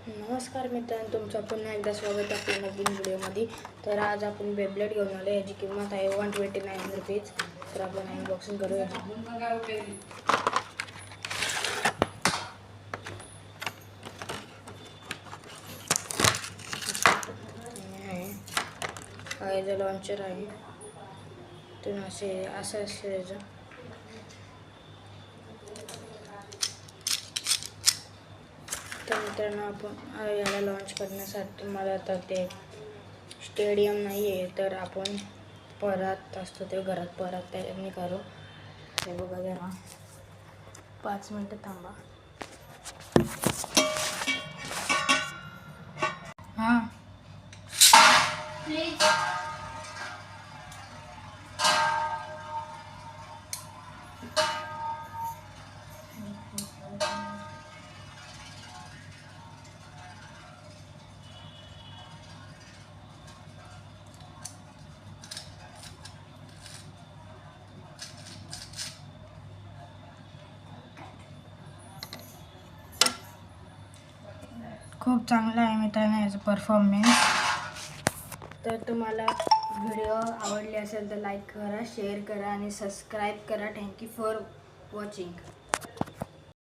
नमस्कार मित्रांनो, तुमचं पुन्हा एकदा स्वागत आहे आपल्या नवीन व्हिडिओमध्ये। तर आज आपण बेब्लेड घेऊन आलो, याची किंमत आहे 129 रुपीज। तर आपण अनबॉक्सिंग करूया। हा याचा लॉन्चर आहे, तर असं याचं। तर मित्रांनो, आपण याला लॉन्च करण्यासाठी मला तर ते स्टेडियम नाही आहे, तर आपण परत असतो ते घरात परत त्याने करू। हे बघा जरा 5 मिनिटं थांबा। हां प्लीज। खूप चांगला आहे मित्रांनो याचा परफॉर्मन्स। तर तुम्हाला व्हिडिओ आवडले असेल तर लाईक करा, शेअर करा आणि सबस्क्राईब करा। Thank you for watching.